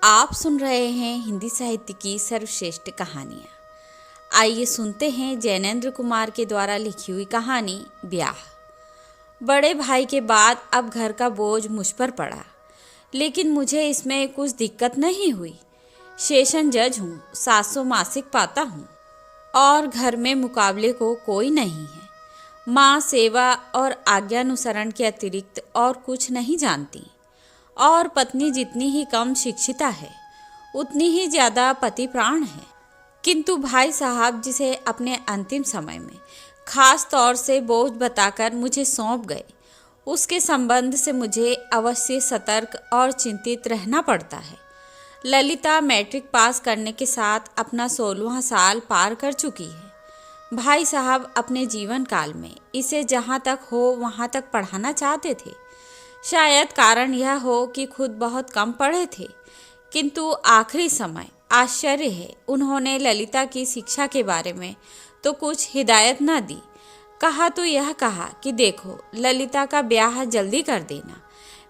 आप सुन रहे हैं हिंदी साहित्य की सर्वश्रेष्ठ कहानियाँ। आइए सुनते हैं जैनेंद्र कुमार के द्वारा लिखी हुई कहानी ब्याह। बड़े भाई के बाद अब घर का बोझ मुझ पर पड़ा, लेकिन मुझे इसमें कुछ दिक्कत नहीं हुई। सेशन जज हूँ, 700 मासिक पाता हूँ और घर में मुकाबले को कोई नहीं है। माँ सेवा और आज्ञानुसरण के अतिरिक्त और कुछ नहीं जानती और पत्नी जितनी ही कम शिक्षिता है उतनी ही ज़्यादा पति प्राण है। किंतु भाई साहब जिसे अपने अंतिम समय में खास तौर से बोझ बताकर मुझे सौंप गए, उसके संबंध से मुझे अवश्य सतर्क और चिंतित रहना पड़ता है। ललिता मैट्रिक पास करने के साथ अपना 16वां साल पार कर चुकी है। भाई साहब अपने जीवन काल में इसे जहाँ तक हो वहाँ तक पढ़ाना चाहते थे। शायद कारण यह हो कि खुद बहुत कम पढ़े थे, किंतु आखिरी समय आश्चर्य है उन्होंने ललिता की शिक्षा के बारे में तो कुछ हिदायत न दी। कहा तो यह कहा कि देखो, ललिता का ब्याह जल्दी कर देना,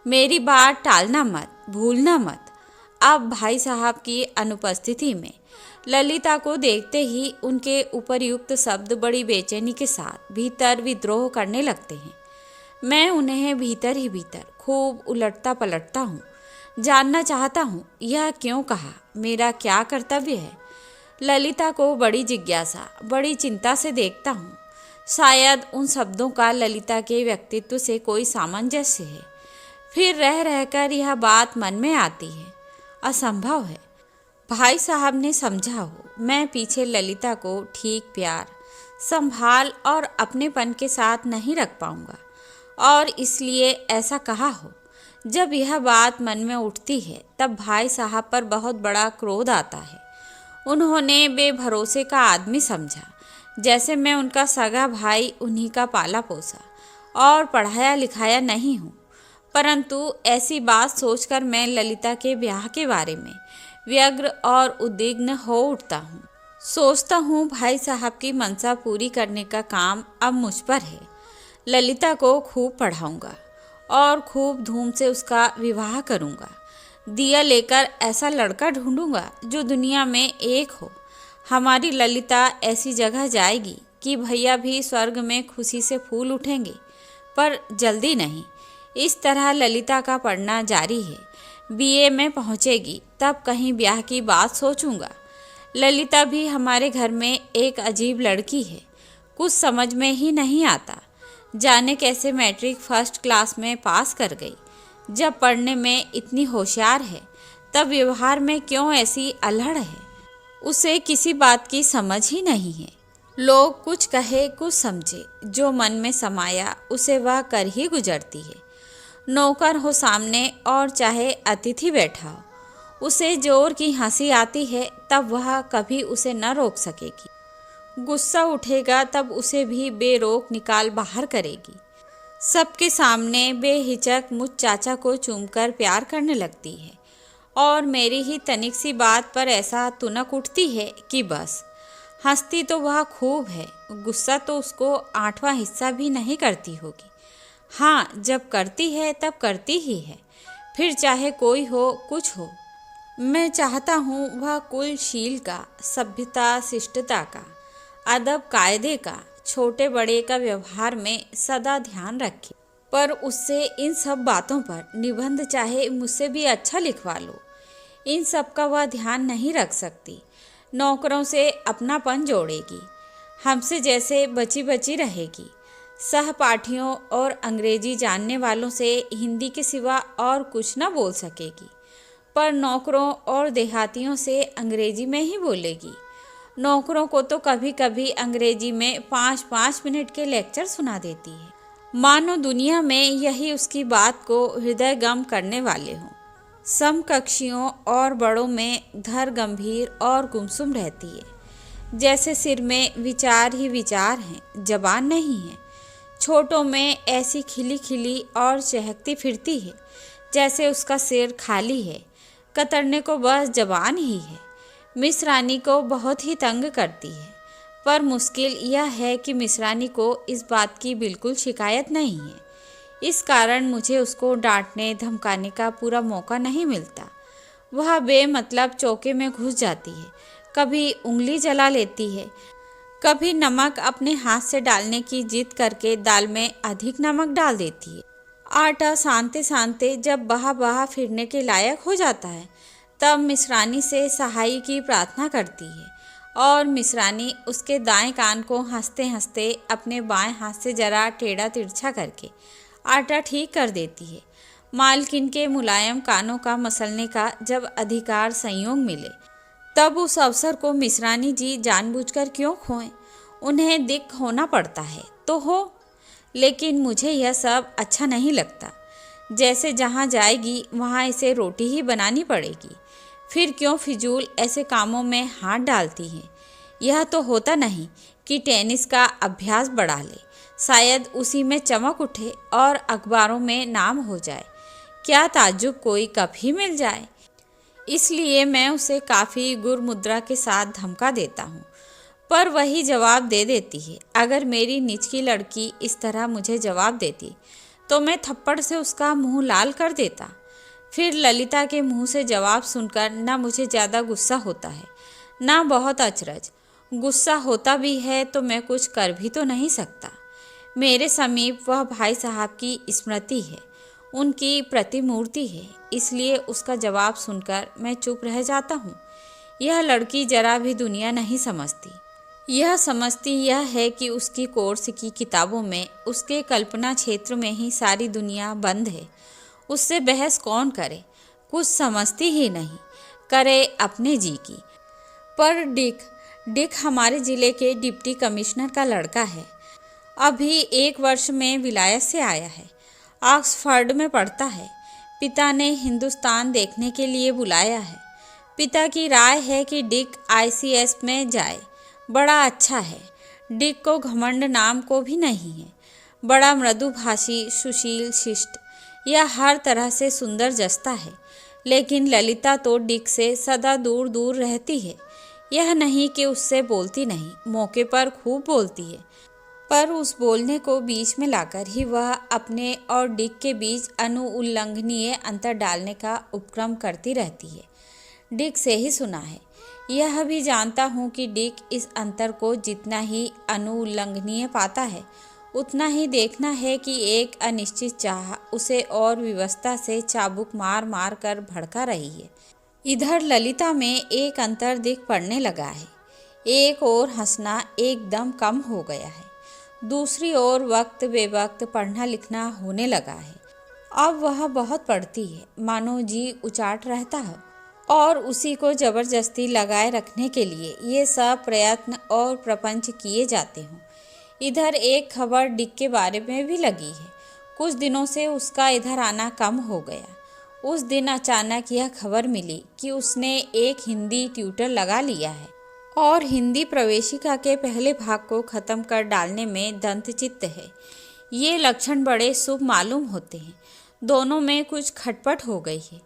मेरी बात टालना मत, भूलना मत। अब भाई साहब की अनुपस्थिति में ललिता को देखते ही उनके उपर्युक्त शब्द बड़ी बेचैनी के साथ भीतर विद्रोह करने लगते हैं। मैं उन्हें भीतर ही भीतर खूब उलटता पलटता हूँ, जानना चाहता हूँ यह क्यों कहा, मेरा क्या कर्तव्य है। ललिता को बड़ी जिज्ञासा, बड़ी चिंता से देखता हूँ। शायद उन शब्दों का ललिता के व्यक्तित्व से कोई सामंजस्य है। फिर रह रहकर यह बात मन में आती है, असंभव है भाई साहब ने समझा हो मैं पीछे ललिता को ठीक प्यार, संभाल और अपनेपन के साथ नहीं रख पाऊंगा, और इसलिए ऐसा कहा हो। जब यह बात मन में उठती है तब भाई साहब पर बहुत बड़ा क्रोध आता है। उन्होंने बेभरोसे का आदमी समझा, जैसे मैं उनका सगा भाई, उन्हीं का पाला पोसा और पढ़ाया लिखाया नहीं हूँ। परंतु ऐसी बात सोचकर मैं ललिता के ब्याह के बारे में व्यग्र और उद्विग्न हो उठता हूँ। सोचता हूँ भाई साहब की मंशा पूरी करने का काम अब मुझ पर है। ललिता को खूब पढ़ाऊंगा और खूब धूम से उसका विवाह करूंगा। दिया लेकर ऐसा लड़का ढूंढूंगा जो दुनिया में एक हो। हमारी ललिता ऐसी जगह जाएगी कि भैया भी स्वर्ग में खुशी से फूल उठेंगे, पर जल्दी नहीं। इस तरह ललिता का पढ़ना जारी है। बीए में पहुंचेगी तब कहीं ब्याह की बात सोचूंगा। ललिता भी हमारे घर में एक अजीब लड़की है, कुछ समझ में ही नहीं आता। जाने कैसे मैट्रिक फर्स्ट क्लास में पास कर गई। जब पढ़ने में इतनी होशियार है तब व्यवहार में क्यों ऐसी अल्हड़ है। उसे किसी बात की समझ ही नहीं है। लोग कुछ कहे कुछ समझे, जो मन में समाया उसे वह कर ही गुजरती है। नौकर हो सामने और चाहे अतिथि बैठा हो, उसे जोर की हंसी आती है तब वह कभी उसे न रोक सकेगी। गुस्सा उठेगा तब उसे भी बेरोक निकाल बाहर करेगी। सबके सामने बेहिचक मुझ चाचा को चूमकर प्यार करने लगती है और मेरी ही तनिक सी बात पर ऐसा तुनक उठती है कि बस। हंसती तो वह खूब है, गुस्सा तो उसको 8वां हिस्सा भी नहीं करती होगी। हाँ, जब करती है तब करती ही है, फिर चाहे कोई हो कुछ हो। मैं चाहता हूँ वह कुलशील का, सभ्यता शिष्टता का, अदब कायदे का, छोटे बड़े का व्यवहार में सदा ध्यान रखे। पर उससे इन सब बातों पर निबंध चाहे मुझसे भी अच्छा लिखवा लो, इन सब का वह ध्यान नहीं रख सकती। नौकरों से अपनापन जोड़ेगी, हमसे जैसे बची बची रहेगी। सहपाठियों और अंग्रेजी जानने वालों से हिंदी के सिवा और कुछ न बोल सकेगी, पर नौकरों और देहातियों से अंग्रेजी में ही बोलेगी। नौकरों को तो कभी कभी अंग्रेजी में 5-5 मिनट के लेक्चर सुना देती है, मानो दुनिया में यही उसकी बात को हृदय गम करने वाले हों। समकक्षियों और बड़ों में धर गंभीर और गुमसुम रहती है, जैसे सिर में विचार ही विचार हैं, जबान नहीं है। छोटों में ऐसी खिली खिली और चहकती फिरती है, जैसे उसका सिर खाली है, कतरने को बस जबान ही है। मिसरानी को बहुत ही तंग करती है, पर मुश्किल यह है कि मिसरानी को इस बात की बिल्कुल शिकायत नहीं है। इस कारण मुझे उसको डांटने धमकाने का पूरा मौका नहीं मिलता। वह बेमतलब चौके में घुस जाती है, कभी उंगली जला लेती है, कभी नमक अपने हाथ से डालने की जिद करके दाल में अधिक नमक डाल देती है। आटा सानते सानते जब बहा बहा फिरने के लायक हो जाता है, तब मिश्रानी से सहाय की प्रार्थना करती है और मिश्रानी उसके दाएं कान को हंसते हंसते अपने बाएं हाथ से जरा टेढ़ा तिरछा करके आटा ठीक कर देती है। मालकिन के मुलायम कानों का मसलने का जब अधिकार संयोग मिले, तब उस अवसर को मिश्रानी जी जानबूझकर क्यों खोएं? उन्हें दिक होना पड़ता है तो हो, लेकिन मुझे यह सब अच्छा नहीं लगता। जैसे जहाँ जाएगी वहाँ इसे रोटी ही बनानी पड़ेगी, फिर क्यों फिजूल ऐसे कामों में हाथ डालती हैं? यह तो होता नहीं कि टेनिस का अभ्यास बढ़ा ले, शायद उसी में चमक उठे और अखबारों में नाम हो जाए। क्या ताज्जुब कोई कप ही मिल जाए। इसलिए मैं उसे काफ़ी गुरमुद्रा के साथ धमका देता हूँ, पर वही जवाब दे देती है। अगर मेरी निचकी लड़की इस तरह मुझे जवाब देती तो मैं थप्पड़ से उसका मुंह लाल कर देता। फिर ललिता के मुंह से जवाब सुनकर न मुझे ज़्यादा गुस्सा होता है, न बहुत अचरज। गुस्सा होता भी है तो मैं कुछ कर भी तो नहीं सकता। मेरे समीप वह भाई साहब की स्मृति है, उनकी प्रतिमूर्ति है, इसलिए उसका जवाब सुनकर मैं चुप रह जाता हूँ। यह लड़की जरा भी दुनिया नहीं समझती। यह समझती यह है कि उसकी कोर्स की किताबों में, उसके कल्पना क्षेत्र में ही सारी दुनिया बंद है। उससे बहस कौन करे? कुछ समझती ही नहीं, करे अपने जी की। पर डिक हमारे ज़िले के डिप्टी कमिश्नर का लड़का है। अभी 1 वर्ष में विलायत से आया है, ऑक्सफर्ड में पढ़ता है। पिता ने हिंदुस्तान देखने के लिए बुलाया है। पिता की राय है कि डिक ICS में जाए, बड़ा अच्छा है। डिक को घमंड नाम को भी नहीं है, बड़ा मृदुभाषी, सुशील, शिष्ट, यह हर तरह से सुंदर जचता है। लेकिन ललिता तो डिक से सदा दूर दूर रहती है। यह नहीं कि उससे बोलती नहीं, मौके पर खूब बोलती है, पर उस बोलने को बीच में लाकर ही वह अपने और डिक के बीच अनुउल्लंघनीय अंतर डालने का उपक्रम करती रहती है। डिक से ही सुना है। यह भी जानता हूँ कि डिक इस अंतर को जितना ही अनुउल्लंघनीय पाता है, उतना ही देखना है कि एक अनिश्चित चाह उसे और विवशता से चाबुक मार मार कर भड़का रही है। इधर ललिता में एक अंतर दिख पड़ने लगा है। एक ओर हंसना एकदम कम हो गया है, दूसरी ओर वक्त बेवक्त पढ़ना लिखना होने लगा है। अब वह बहुत पढ़ती है, मानो जी उचाट रहता है, और उसी को जबरदस्ती लगाए रखने के लिए ये सब प्रयत्न और प्रपंच किए जाते हों। इधर एक खबर डिक के बारे में भी लगी है। कुछ दिनों से उसका इधर आना कम हो गया। उस दिन अचानक यह खबर मिली कि उसने एक हिंदी ट्यूटर लगा लिया है और हिंदी प्रवेशिका के पहले भाग को ख़त्म कर डालने में दंतचित्त है। ये लक्षण बड़े शुभ मालूम होते हैं। दोनों में कुछ खटपट हो गई है।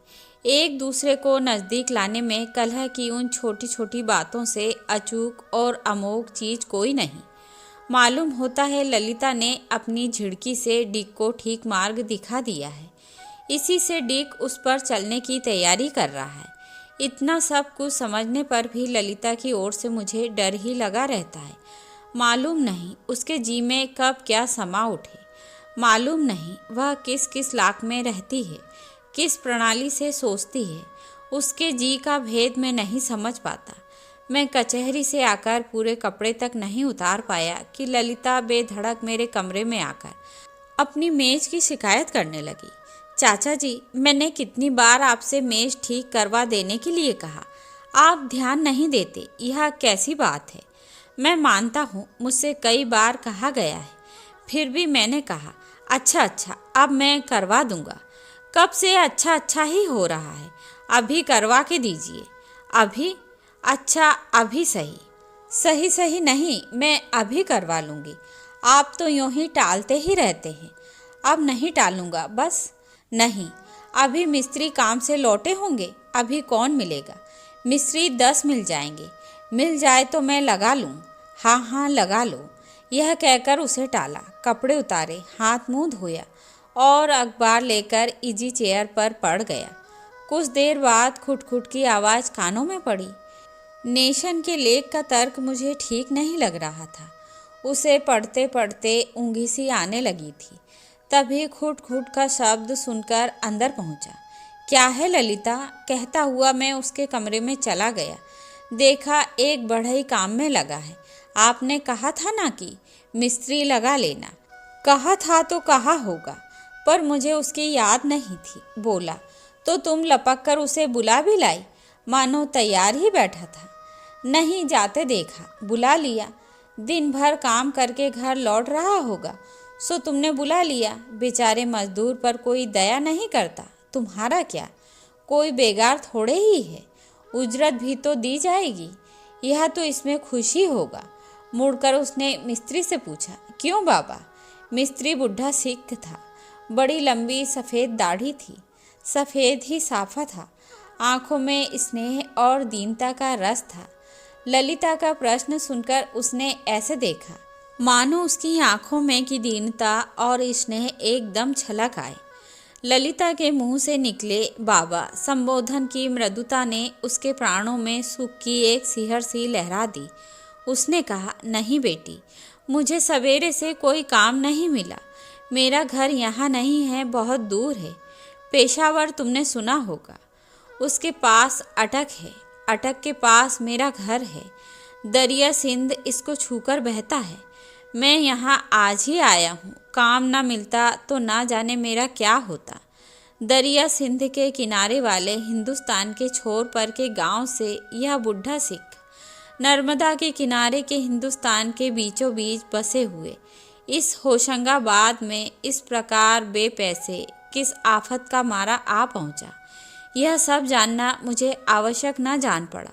एक दूसरे को नज़दीक लाने में कलह की उन छोटी छोटी बातों से अचूक और अमोघ चीज़ कोई नहीं। मालूम होता है ललिता ने अपनी झिड़की से डिक को ठीक मार्ग दिखा दिया है। इसी से डिक उस पर चलने की तैयारी कर रहा है। इतना सब कुछ समझने पर भी ललिता की ओर से मुझे डर ही लगा रहता है। मालूम नहीं उसके जी में कब क्या समा उठे। मालूम नहीं वह किस किस लाख में रहती है, किस प्रणाली से सोचती है। उसके जी का भेद मैं नहीं समझ पाता। मैं कचहरी से आकर पूरे कपड़े तक नहीं उतार पाया कि ललिता बेधड़क मेरे कमरे में आकर अपनी मेज की शिकायत करने लगी। चाचा जी, मैंने कितनी बार आपसे मेज ठीक करवा देने के लिए कहा, आप ध्यान नहीं देते। यह कैसी बात है? मैं मानता हूँ मुझसे कई बार कहा गया है, फिर भी मैंने कहा अच्छा अब मैं करवा दूंगा। कब से अच्छा ही हो रहा है, अभी करवा के दीजिए। अभी? अच्छा अभी सही नहीं, मैं अभी करवा लूँगी। आप तो यूँ ही टालते ही रहते हैं। अब नहीं टालूँगा बस। नहीं, अभी मिस्त्री काम से लौटे होंगे, अभी कौन मिलेगा? मिस्त्री 10 मिल जाएंगे। मिल जाए तो मैं लगा लूँ। हाँ लगा लो। यह कहकर उसे टाला, कपड़े उतारे, हाथ मुंह धोया और अखबार लेकर इजी चेयर पर पड़ गया। कुछ देर बाद खुटखुट की आवाज़ कानों में पड़ी। नेशन के लेख का तर्क मुझे ठीक नहीं लग रहा था। उसे पढ़ते पढ़ते ऊँघी सी आने लगी थी। तभी खुट खुट का शब्द सुनकर अंदर पहुंचा। क्या है ललिता, कहता हुआ मैं उसके कमरे में चला गया। देखा एक बढ़ई काम में लगा है। आपने कहा था ना कि मिस्त्री लगा लेना। कहा था तो कहा होगा, पर मुझे उसकी याद नहीं थी। बोला तो तुम लपक कर उसे बुला भी लाई, मानो तैयार ही बैठा था। नहीं, जाते देखा, बुला लिया। दिन भर काम करके घर लौट रहा होगा, सो तुमने बुला लिया। बेचारे मजदूर पर कोई दया नहीं करता। तुम्हारा क्या, कोई बेगार थोड़े ही है। उजरत भी तो दी जाएगी, यह तो इसमें खुशी होगा। मुड़कर उसने मिस्त्री से पूछा, क्यों बाबा? मिस्त्री बुढ़ा सिख था। बड़ी लंबी सफ़ेद दाढ़ी थी, सफ़ेद ही साफा था। आंखों में स्नेह और दीनता का रस था। ललिता का प्रश्न सुनकर उसने ऐसे देखा मानो उसकी आंखों में की दीनता और स्नेह एकदम छलक आए। ललिता के मुंह से निकले बाबा संबोधन की मृदुता ने उसके प्राणों में सुख की एक सिहर सी लहरा दी। उसने कहा, नहीं बेटी, मुझे सवेरे से कोई काम नहीं मिला। मेरा घर यहाँ नहीं है, बहुत दूर है। पेशावर तुमने सुना होगा, उसके पास अटक है। अटक के पास मेरा घर है। दरिया सिंध इसको छूकर बहता है। मैं यहाँ आज ही आया हूँ। काम ना मिलता तो ना जाने मेरा क्या होता। दरिया सिंध के किनारे वाले हिंदुस्तान के छोर पर के गांव से यह बुढ़ा सिख नर्मदा के किनारे के हिंदुस्तान के बीचों बीच बसे हुए इस होशंगाबाद में इस प्रकार बेपैसे किस आफत का मारा आ पहुँचा, यह सब जानना मुझे आवश्यक न जान पड़ा।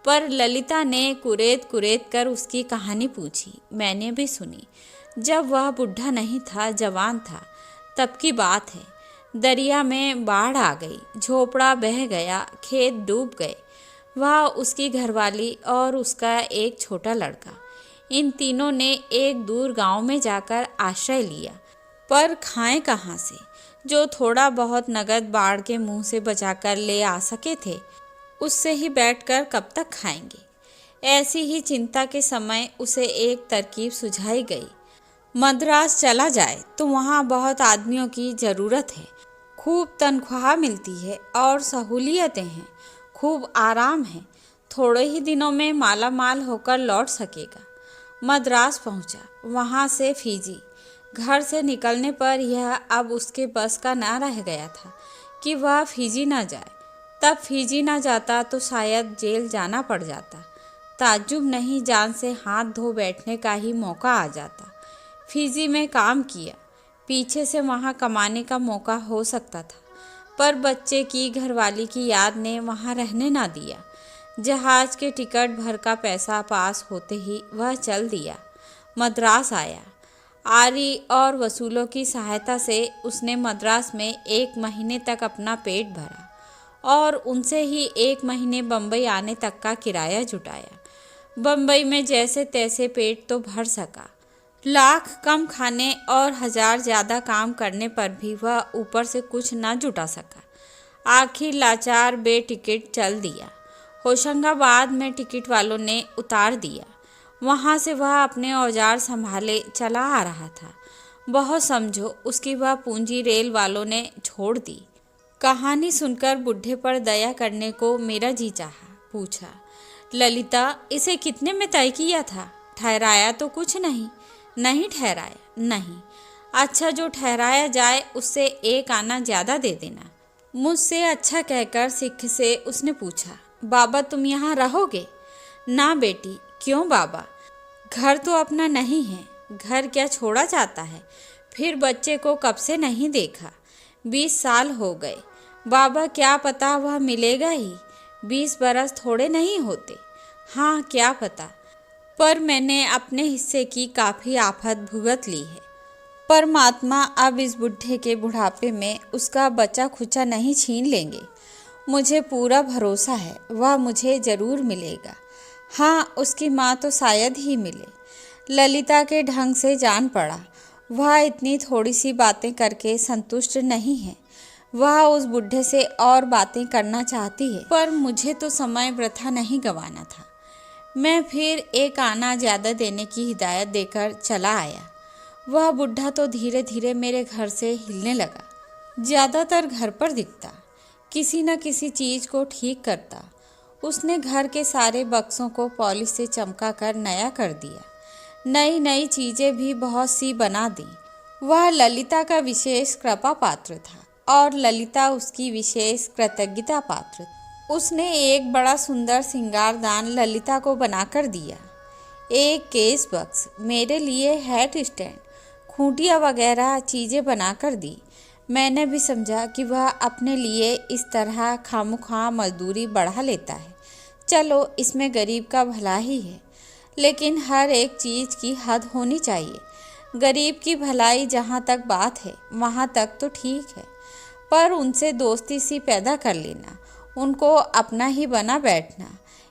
पर ललिता ने कुरेद कुरेद कर उसकी कहानी पूछी। मैंने भी सुनी। जब वह बुढ़ा नहीं था, जवान था, तब की बात है। दरिया में बाढ़ आ गई, झोपड़ा बह गया, खेत डूब गए। वह, उसकी घरवाली और उसका एक छोटा लड़का, इन तीनों ने एक दूर गांव में जाकर आश्रय लिया। पर खाएं कहाँ से? जो थोड़ा बहुत नगद बाढ़ के मुंह से बचाकर ले आ सके थे, उससे ही बैठकर कब तक खाएंगे। ऐसी ही चिंता के समय उसे एक तरकीब सुझाई गई। मद्रास चला जाए तो वहाँ बहुत आदमियों की ज़रूरत है। खूब तनख्वाह मिलती है और सहूलियतें हैं, खूब आराम है। थोड़े ही दिनों में माला माल होकर लौट सकेगा। मद्रास पहुँचा, वहाँ से फीजी। घर से निकलने पर यह अब उसके बस का ना रह गया था कि वह फीजी ना जाए। तब फीजी ना जाता तो शायद जेल जाना पड़ जाता। ताज्जुब नहीं, जान से हाथ धो बैठने का ही मौका आ जाता। फीजी में काम किया, पीछे से वहाँ कमाने का मौका हो सकता था, पर बच्चे की घरवाली की याद ने वहाँ रहने ना दिया। जहाज के टिकट भर का पैसा पास होते ही वह चल दिया। मद्रास आया। आरी और वसूलों की सहायता से उसने मद्रास में 1 महीने तक अपना पेट भरा और उनसे ही 1 महीने बम्बई आने तक का किराया जुटाया। बम्बई में जैसे तैसे पेट तो भर सका। लाख कम खाने और 1000 ज़्यादा काम करने पर भी वह ऊपर से कुछ न जुटा सका। आखिर लाचार बेटिकट चल दिया। होशंगाबाद में टिकट वालों ने उतार दिया। वहाँ से वह अपने औजार संभाले चला आ रहा था। बहुत समझो उसकी वह पूंजी रेल वालों ने छोड़ दी। कहानी सुनकर बुढ़े पर दया करने को मेरा जी चाहा। पूछा, ललिता, इसे कितने में तय किया था? ठहराया तो कुछ नहीं? नहीं ठहराया। नहीं। अच्छा, जो ठहराया जाए उससे 1 आना ज़्यादा दे देना। मुझसे अच्छा कहकर सिख से उसने पूछा, बाबा तुम यहाँ रहोगे? ना बेटी। क्यों बाबा? घर तो अपना नहीं है। घर क्या छोड़ा जाता है? फिर बच्चे को कब से नहीं देखा, 20 साल हो गए। बाबा क्या पता वह मिलेगा ही, 20 बरस थोड़े नहीं होते। हाँ, क्या पता, पर मैंने अपने हिस्से की काफ़ी आफत भुगत ली है। परमात्मा अब इस बुढ़े के बुढ़ापे में उसका बचा खुचा नहीं छीन लेंगे। मुझे पूरा भरोसा है वह मुझे ज़रूर मिलेगा। हाँ, उसकी माँ तो शायद ही मिले। ललिता के ढंग से जान पड़ा वह इतनी थोड़ी सी बातें करके संतुष्ट नहीं है। वह उस बुढ़े से और बातें करना चाहती है, पर मुझे तो समय वृथा नहीं गंवाना था। मैं फिर एक आना ज़्यादा देने की हिदायत देकर चला आया। वह बुढ़ा तो धीरे धीरे मेरे घर से हिलने लगा। ज़्यादातर घर पर दिखता, किसी न किसी चीज़ को ठीक करता। उसने घर के सारे बक्सों को पॉलिश से चमका कर नया कर दिया। नई नई चीज़ें भी बहुत सी बना दी। वह ललिता का विशेष कृपा पात्र था और ललिता उसकी विशेष कृतज्ञता पात्र। उसने एक बड़ा सुंदर सिंगारदान ललिता को बनाकर दिया, एक केस बक्स, मेरे लिए हैट स्टैंड, खूंटियाँ वगैरह चीज़ें बनाकर दी। मैंने भी समझा कि वह अपने लिए इस तरह खामखा मजदूरी बढ़ा लेता है। चलो, इसमें गरीब का भला ही है, लेकिन हर एक चीज़ की हद होनी चाहिए। गरीब की भलाई जहाँ तक बात है वहाँ तक तो ठीक है, पर उनसे दोस्ती सी पैदा कर लेना, उनको अपना ही बना बैठना,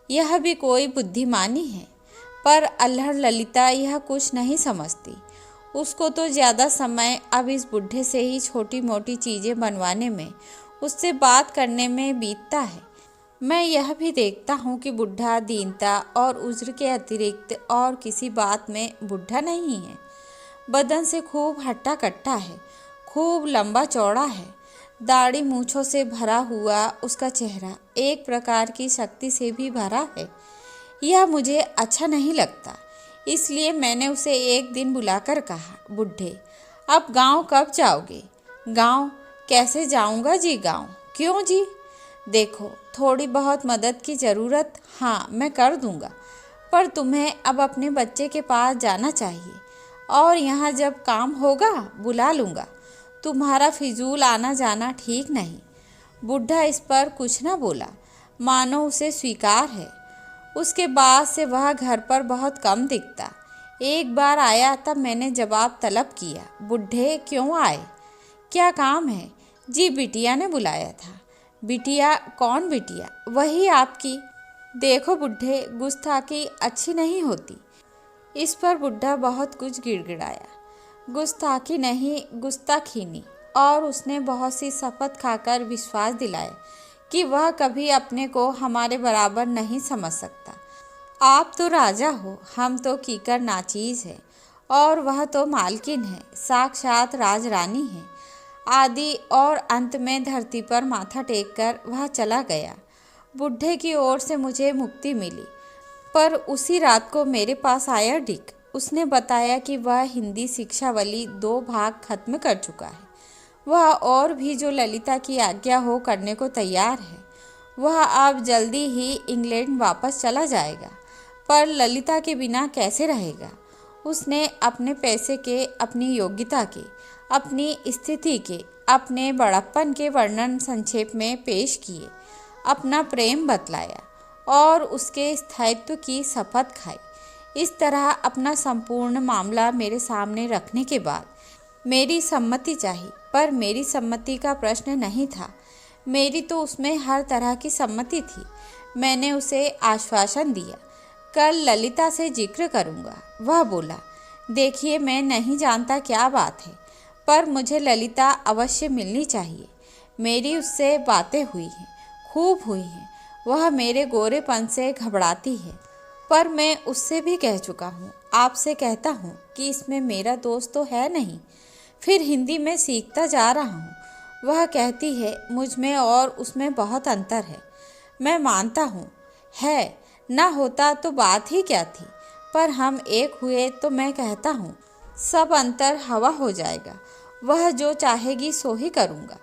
यह भी कोई बुद्धिमानी है। पर अल्हड़ ललिता यह कुछ नहीं समझती। उसको तो ज़्यादा समय अब इस बुढ़े से ही छोटी मोटी चीज़ें बनवाने में, उससे बात करने में बीतता है। मैं यह भी देखता हूँ कि बुढ़ा दीनता और उज्र के अतिरिक्त और किसी बात में बुढ़ा नहीं है। बदन से खूब हट्टा कट्टा है, खूब लंबा चौड़ा है। दाढ़ी मूँछों से भरा हुआ उसका चेहरा एक प्रकार की शक्ति से भी भरा है। यह मुझे अच्छा नहीं लगता, इसलिए मैंने उसे एक दिन बुलाकर कहा, बुढ़े, अब गांव कब जाओगे? गांव कैसे जाऊंगा जी? गांव क्यों जी? देखो, थोड़ी बहुत मदद की ज़रूरत, हाँ मैं कर दूंगा, पर तुम्हें अब अपने बच्चे के पास जाना चाहिए और यहाँ जब काम होगा बुला लूँगा। तुम्हारा फिजूल आना जाना ठीक नहीं। बुढ़ा इस पर कुछ न बोला, मानो उसे स्वीकार है। उसके बाद से वह घर पर बहुत कम दिखता। एक बार आया तब मैंने जवाब तलब किया, बुढ़े क्यों आए? क्या काम है? जी बिटिया ने बुलाया था। बिटिया? कौन बिटिया? वही आपकी। देखो बुढ़े, गुस्ताखी अच्छी नहीं होती। इस पर बुढ़ा बहुत कुछ गिड़गिड़ाया। गुस्ताखी नहीं, गुस्ताखीनी। और उसने बहुत सी शपथ खाकर विश्वास दिलाया कि वह कभी अपने को हमारे बराबर नहीं समझ सकता। आप तो राजा हो, हम तो कीकर नाचीज है, और वह तो मालकिन है, साक्षात राजरानी है। आदि और अंत में धरती पर माथा टेककर वह चला गया। बुढ़े की ओर से मुझे मुक्ति मिली। पर उसी रात को मेरे पास आया डिक। उसने बताया कि वह हिंदी शिक्षावली 2 भाग खत्म कर चुका है। वह और भी जो ललिता की आज्ञा हो करने को तैयार है। वह अब जल्दी ही इंग्लैंड वापस चला जाएगा, पर ललिता के बिना कैसे रहेगा? उसने अपने पैसे के, अपनी योग्यता के, अपनी स्थिति के, अपने बड़प्पन के वर्णन संक्षेप में पेश किए, अपना प्रेम बतलाया और उसके स्थायित्व की शपथ खाई। इस तरह अपना संपूर्ण मामला मेरे सामने रखने के बाद मेरी सम्मति चाहिए, पर मेरी सम्मति का प्रश्न नहीं था। मेरी तो उसमें हर तरह की सम्मति थी। मैंने उसे आश्वासन दिया, कल ललिता से जिक्र करूँगा। वह बोला, देखिए मैं नहीं जानता क्या बात है, पर मुझे ललिता अवश्य मिलनी चाहिए। मेरी उससे बातें हुई हैं, खूब हुई हैं। वह मेरे गोरेपन से घबराती है, पर मैं उससे भी कह चुका हूँ, आपसे कहता हूँ कि इसमें मेरा दोष तो है नहीं। फिर हिंदी में सीखता जा रहा हूँ। वह कहती है मुझ में और उसमें बहुत अंतर है। मैं मानता हूँ है, ना होता तो बात ही क्या थी, पर हम एक हुए तो मैं कहता हूँ सब अंतर हवा हो जाएगा। वह जो चाहेगी सो ही करूँगा।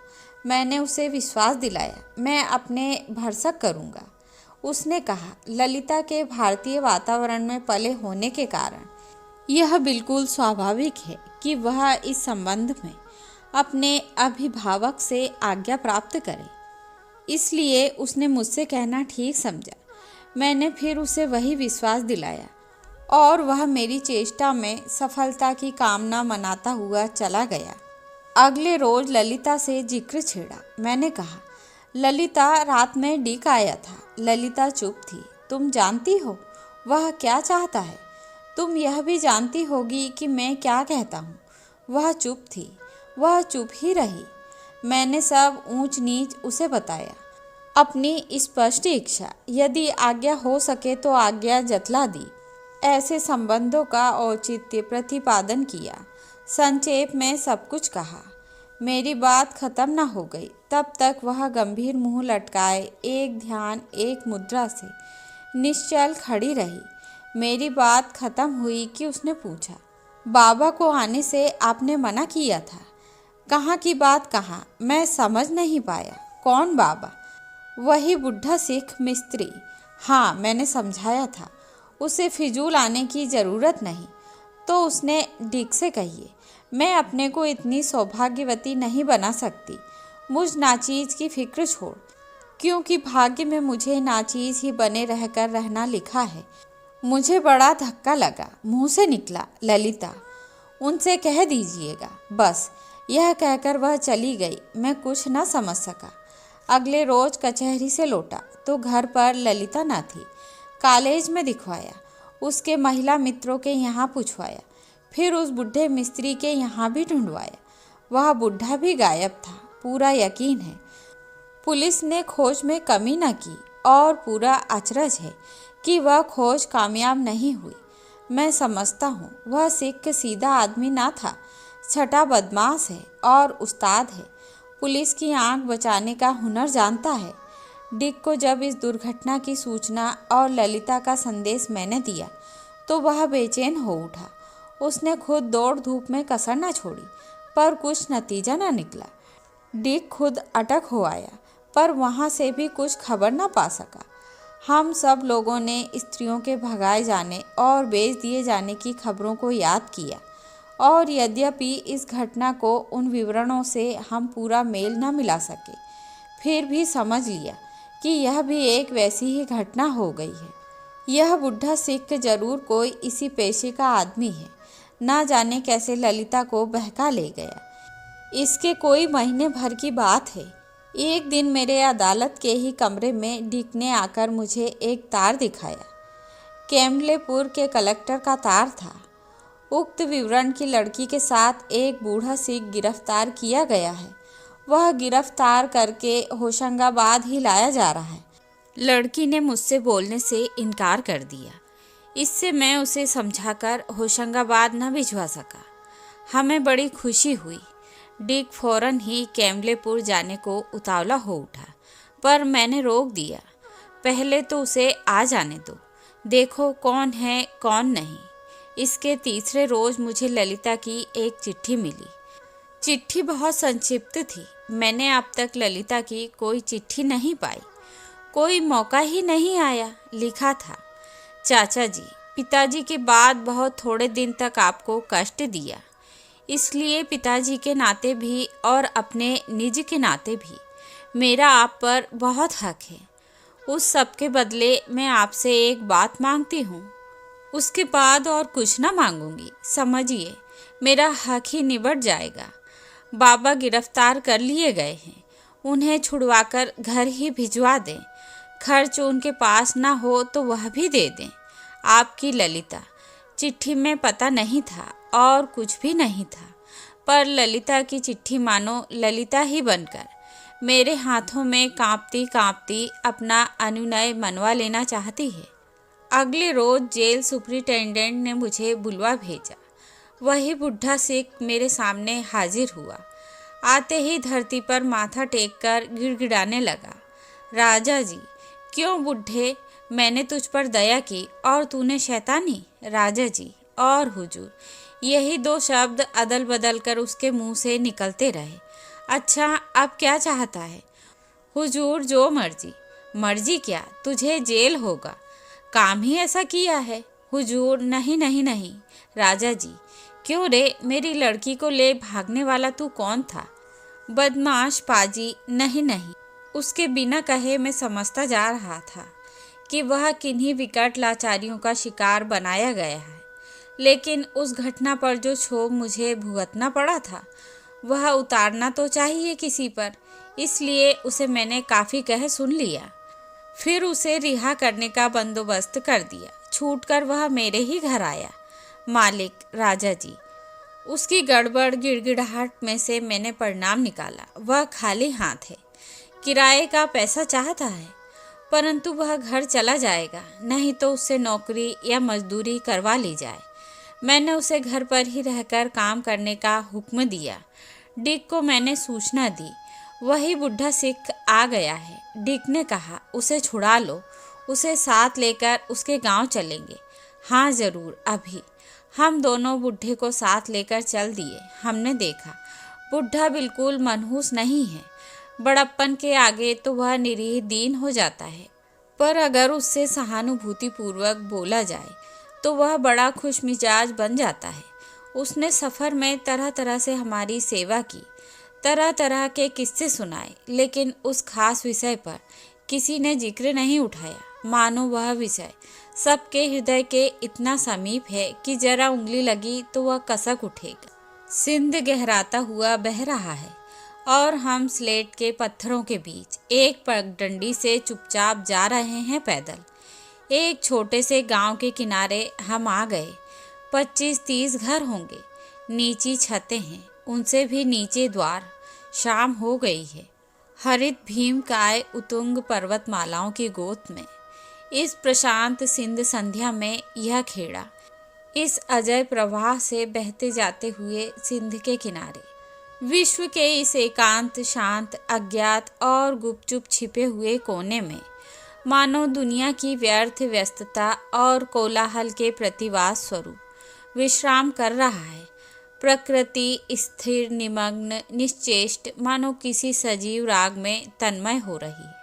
मैंने उसे विश्वास दिलाया, मैं अपने भरसक करूँगा। उसने कहा, ललिता के भारतीय वातावरण में पले होने के कारण यह बिल्कुल स्वाभाविक है कि वह इस संबंध में अपने अभिभावक से आज्ञा प्राप्त करे। इसलिए उसने मुझसे कहना ठीक समझा। मैंने फिर उसे वही विश्वास दिलाया और वह मेरी चेष्टा में सफलता की कामना मनाता हुआ चला गया। अगले रोज ललिता से जिक्र छेड़ा। मैंने कहा, ललिता, रात में डिक आया था। ललिता चुप थी। तुम जानती हो वह क्या चाहता है? तुम यह भी जानती होगी कि मैं क्या कहता हूँ। वह चुप थी। वह चुप ही रही। मैंने सब ऊंच नीच उसे बताया, अपनी स्पष्ट इच्छा, यदि आज्ञा हो सके तो आज्ञा जतला दी। ऐसे संबंधों का औचित्य प्रतिपादन किया। संक्षेप में सब कुछ कहा। मेरी बात खत्म न हो गई तब तक वह गंभीर मुंह लटकाए एक ध्यान एक मुद्रा से निश्चल खड़ी रही। मेरी बात खत्म हुई कि उसने पूछा, बाबा को आने से आपने मना किया था। कहाँ की बात कहाँ, मैं समझ नहीं पाया। कौन बाबा? वही बुढ़ा सिख मिस्त्री। हाँ, मैंने समझाया था उसे फिजूल आने की ज़रूरत नहीं। तो उसने डिक से कहिए, मैं अपने को इतनी सौभाग्यवती नहीं बना सकती। मुझ नाचीज की फिक्र छोड़, क्योंकि भाग्य में मुझे नाचीज ही बने रहकर रहना लिखा है। मुझे बड़ा धक्का लगा। मुंह से निकला, ललिता। उनसे कह दीजिएगा। बस यह कहकर वह चली गई। मैं कुछ न समझ सका। अगले रोज कचहरी से लौटा तो घर पर ललिता न थी। कॉलेज में दिखवाया, उसके महिला मित्रों के यहाँ पूछवाया, फिर उस बुढ़े मिस्त्री के यहाँ भी ढूंढवाया। वह बुढ़ा भी गायब था। पूरा यकीन है पुलिस ने खोज में कमी न की और पूरा अचरज है कि वह खोज कामयाब नहीं हुई। मैं समझता हूँ वह सिख सीधा आदमी ना था, छठा बदमाश है और उस्ताद है। पुलिस की आंख बचाने का हुनर जानता है। डिक को जब इस दुर्घटना की सूचना और ललिता का संदेश मैंने दिया तो वह बेचैन हो उठा। उसने खुद दौड़ धूप में कसर न छोड़ी, पर कुछ नतीजा न निकला। डिक खुद अटक हो आया, पर वहाँ से भी कुछ खबर न पा सका। हम सब लोगों ने स्त्रियों के भगाए जाने और बेच दिए जाने की खबरों को याद किया, और यद्यपि इस घटना को उन विवरणों से हम पूरा मेल न मिला सके, फिर भी समझ लिया कि यह भी एक वैसी ही घटना हो गई है। यह बुढ़ा सिख जरूर कोई इसी पेशे का आदमी है। ना जाने कैसे ललिता को बहका ले गया। इसके कोई महीने भर की बात है। एक दिन मेरे अदालत के ही कमरे में डिक ने आकर मुझे एक तार दिखाया। कैम्बलेपुर के कलेक्टर का तार था। उक्त विवरण की लड़की के साथ एक बूढ़ा सिख गिरफ्तार किया गया है। वह गिरफ्तार करके होशंगाबाद ही लाया जा रहा है। लड़की ने मुझसे बोलने से इनकार कर दिया। इससे मैं उसे समझाकर होशंगाबाद न भिजवा सका। हमें बड़ी खुशी हुई। डिक फौरन ही कैम्बलेपुर जाने को उतावला हो उठा, पर मैंने रोक दिया। पहले तो उसे आ जाने दो, देखो कौन है कौन नहीं। इसके तीसरे रोज मुझे ललिता की एक चिट्ठी मिली। चिट्ठी बहुत संक्षिप्त थी। मैंने अब तक ललिता की कोई चिट्ठी नहीं पाई। कोई मौका ही नहीं आया। लिखा था, चाचा जी, पिताजी के बाद बहुत थोड़े दिन तक आपको कष्ट दिया, इसलिए पिताजी के नाते भी और अपने निज के नाते भी मेरा आप पर बहुत हक है। उस सब के बदले मैं आपसे एक बात मांगती हूँ। उसके बाद और कुछ ना मांगूंगी। समझिए, मेरा हक ही निबट जाएगा। बाबा गिरफ्तार कर लिए गए हैं। उन्हें छुड़वाकर घर ही भिजवा दें। खर्च उनके पास ना हो तो वह भी दे दें। आपकी ललिता। चिट्ठी में पता नहीं था और कुछ भी नहीं था, पर ललिता की चिट्ठी मानो ललिता ही बनकर मेरे हाथों में कांपती कांपती अपना अनुनय मनवा लेना चाहती है। अगले रोज जेल सुपरिटेंडेंट ने मुझे बुलवा भेजा। वही बुढ़ा सिख मेरे सामने हाजिर हुआ। आते ही धरती पर माथा टेककर गिड़गिड़ाने लगा, राजा जी, क्यों बुढ़े, मैंने तुझ पर दया की और तूने शैतानी। राजा जी और हुजूर, यही दो शब्द अदल बदल कर उसके मुंह से निकलते रहे। अच्छा, अब क्या चाहता है? हुजूर, जो मर्जी। मर्जी क्या, तुझे जेल होगा। काम ही ऐसा किया है। हुजूर, नहीं नहीं नहीं। राजा जी, क्यों रे, मेरी लड़की को ले भागने वाला तू कौन था? बदमाश पाजी। नहीं नहीं। उसके बिना कहे मैं समझता जा रहा था कि वह किन्हीं विकट लाचारियों का शिकार बनाया गया है, लेकिन उस घटना पर जो क्षोभ मुझे भुगतना पड़ा था वह उतारना तो चाहिए किसी पर, इसलिए उसे मैंने काफ़ी कह सुन लिया। फिर उसे रिहा करने का बंदोबस्त कर दिया। छूटकर वह मेरे ही घर आया। मालिक, राजा जी, उसकी गड़बड़ गिड़गिड़ाहट में से मैंने परिणाम निकाला। वह खाली हाथ है, किराए का पैसा चाहता है, परंतु वह घर चला जाएगा, नहीं तो उससे नौकरी या मजदूरी करवा ली जाए। मैंने उसे घर पर ही रहकर काम करने का हुक्म दिया। डिक को मैंने सूचना दी। वही बुढ़ा सिख आ गया है। डिक ने कहा, उसे छुड़ा लो, उसे साथ लेकर उसके गांव चलेंगे। हाँ जरूर, अभी। हम दोनों बुढ़े को साथ लेकर चल दिए। हमने देखा बुढ़ा बिल्कुल मनहूस नहीं है। बड़प्पन के आगे तो वह निरीह दीन हो जाता है, पर अगर उससे सहानुभूति पूर्वक बोला जाए तो वह बड़ा खुशमिजाज बन जाता है। उसने सफ़र में तरह तरह से हमारी सेवा की, तरह तरह के किस्से सुनाए, लेकिन उस खास विषय पर किसी ने जिक्र नहीं उठाया, मानो वह विषय सबके हृदय के इतना समीप है कि जरा उंगली लगी तो वह कसक उठेगा। सिंध गहराता हुआ बह रहा है और हम स्लेट के पत्थरों के बीच एक पगडंडी से चुपचाप जा रहे हैं पैदल। एक छोटे से गांव के किनारे हम आ गए। 25-30 घर होंगे। नीची छतें हैं, उनसे भी नीचे द्वार। शाम हो गई है। हरित भीमकाय उतुंग पर्वतमालाओं की गोद में, इस प्रशांत सिंध संध्या में यह खेड़ा, इस अजय प्रवाह से बहते जाते हुए सिंध के किनारे, विश्व के इस एकांत, शांत, अज्ञात और गुपचुप छिपे हुए कोने में, मानो दुनिया की व्यर्थ व्यस्तता और कोलाहल के प्रतिवास स्वरूप विश्राम कर रहा है। प्रकृति स्थिर, निमग्न, निश्चेष्ट, मानो किसी सजीव राग में तन्मय हो रही है।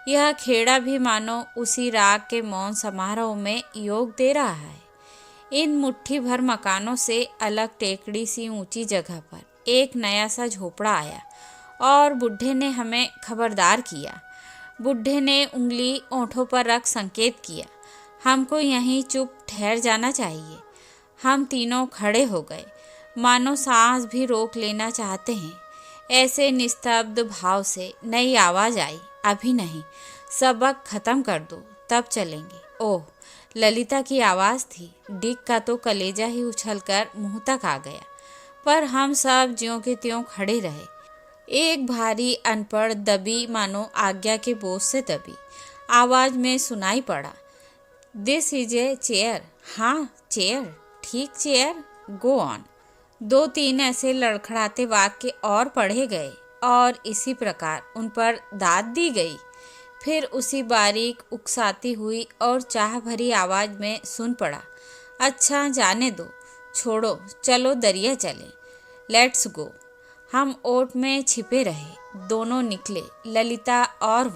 यह खेड़ा भी मानो उसी राग के मौन समारोह में योग दे रहा है। इन मुट्ठी भर मकानों से अलग टेकड़ी सी ऊंची जगह पर एक नया सा झोपड़ा आया और बुढ़े ने हमें खबरदार किया। बुढ़े ने उंगली ओंठों पर रख संकेत किया, हमको यहीं चुप ठहर जाना चाहिए। हम तीनों खड़े हो गए, मानो सांस भी रोक लेना चाहते हैं। ऐसे निस्तब्ध भाव से नई आवाज़ आई, अभी नहीं, सबक खत्म कर दो, तब चलेंगे। ओह, ललिता की आवाज़ थी। डिक का तो कलेजा ही उछलकर मुंह तक आ गया, पर हम सब ज्यों के त्यों खड़े रहे। एक भारी अनपढ़ दबी, मानो आज्ञा के बोझ से दबी आवाज़ में सुनाई पड़ा, दिस इज ए चेयर। हाँ चेयर, ठीक चेयर, गो ऑन। 2-3 ऐसे लड़खड़ाते वाक्य और पढ़े गए और इसी प्रकार उन पर दाद दी गई। फिर उसी बारीक, उकसाती हुई और चाह भरी आवाज़ में सुन पड़ा, अच्छा जाने दो, छोड़ो, चलो दरिया चले, लेट्स गो। हम ओट में छिपे रहे। दोनों निकले, ललिता और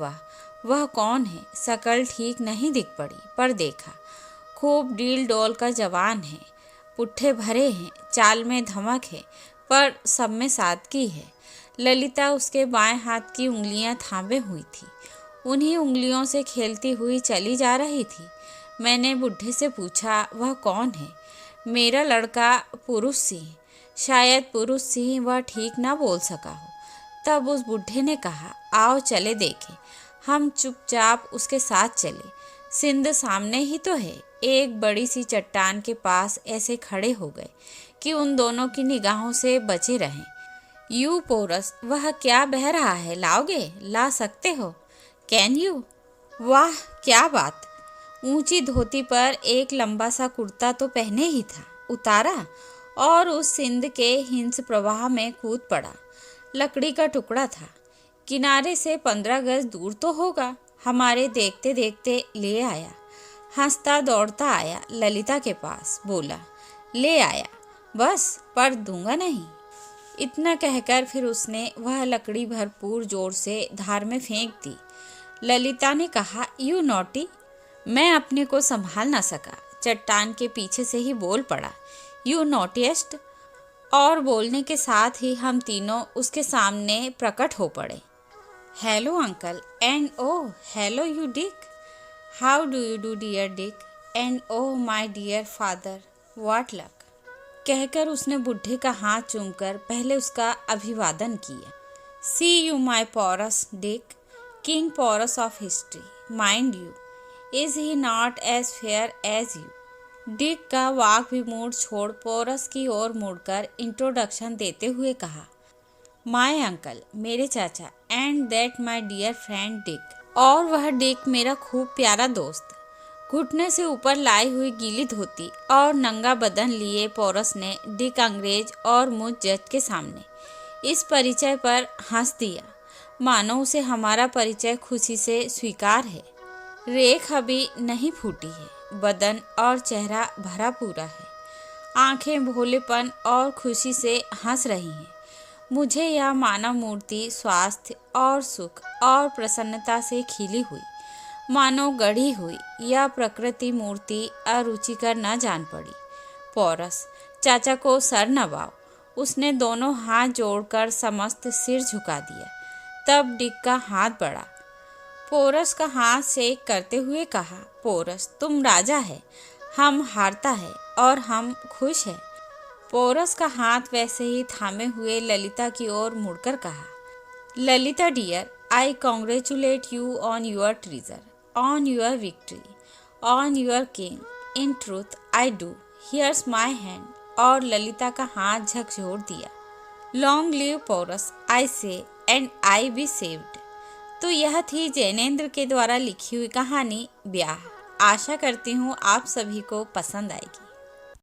वह कौन है? शकल ठीक नहीं दिख पड़ी, पर देखा खूब डील डोल का जवान है, पुट्ठे भरे हैं, चाल में धमक है, पर सब में सादगी है। ललिता उसके बाएं हाथ की उंगलियां थामे हुई थी, उन्हीं उंगलियों से खेलती हुई चली जा रही थी। मैंने बुढ़े से पूछा, वह कौन है? मेरा लड़का पुरुष सिंह। शायद पुरुष सिंह वह ठीक ना बोल सका हो। तब उस बुढ़े ने कहा, आओ चले देखें। हम चुपचाप उसके साथ चले। सिंध सामने ही तो है। एक बड़ी सी चट्टान के पास ऐसे खड़े हो गए कि उन दोनों की निगाहों से बचे रहें। यू पोरस, वह क्या बह रहा है, लाओगे? ला सकते हो? Can you? वाह क्या बात। ऊंची धोती पर एक लंबा सा कुर्ता तो पहने ही था, उतारा और उस सिंध के हिंस प्रवाह में कूद पड़ा। लकड़ी का टुकड़ा था, किनारे से 15 गज दूर तो होगा। हमारे देखते देखते ले आया। हंसता दौड़ता आया ललिता के पास, बोला, ले आया बस, पर दूंगा नहीं। इतना कहकर फिर उसने वह लकड़ी भरपूर जोर से धार में फेंक दी। ललिता ने कहा, यू नॉटी। मैं अपने को संभाल ना सका, चट्टान के पीछे से ही बोल पड़ा, यू नॉटीएस्ट। और बोलने के साथ ही हम तीनों उसके सामने प्रकट हो पड़े। Hello uncle, and oh hello you Dick, how do you do dear Dick, and oh my dear father, what luck. कहकर उसने बुढ़े का हाथ चूमकर पहले उसका अभिवादन किया। See you my Porus Dick, king Porus of history, mind you, is he not as fair as you. Dick का वाक विमूढ़ छोड़ पोरस की ओर मुड़कर इंट्रोडक्शन देते हुए कहा, माय अंकल, मेरे चाचा, and that my dear friend Dick, और वह डिक मेरा खूब प्यारा दोस्त। घुटने से ऊपर लाई हुई गीली धोती और नंगा बदन लिए पोरस ने डिक अंग्रेज और मुझ जज के सामने इस परिचय पर हंस दिया, मानो उसे हमारा परिचय खुशी से स्वीकार है। रेख अभी नहीं फूटी है, बदन और चेहरा भरा पूरा है, आंखें भोलेपन और खुशी से हंस रही हैं। मुझे यह मानव मूर्ति स्वास्थ्य और सुख और प्रसन्नता से खिली हुई, मानो गढ़ी हुई यह प्रकृति मूर्ति अरुचिकर न जान पड़ी। पोरस, चाचा को सर नवाओ। उसने दोनों हाथ जोड़कर समस्त सिर झुका दिया। तब डिक का हाथ बढ़ा। पोरस का हाथ शेक करते हुए कहा, पोरस, तुम राजा है, हम हारता है और हम खुश है। पोरस का हाथ वैसे ही थामे हुए ललिता की ओर मुड़कर कहा, Lalita dear, I congratulate you on your treasure, on your victory, on your king, in truth I do, here's my hand, और ललिता का हाथ झकझोर दिया। लॉन्ग लिव पोरस, आई से, एंड आई बी सेव्ड। तो यह थी जैनेंद्र के द्वारा लिखी हुई कहानी ब्याह। आशा करती हूँ आप सभी को पसंद आएगी।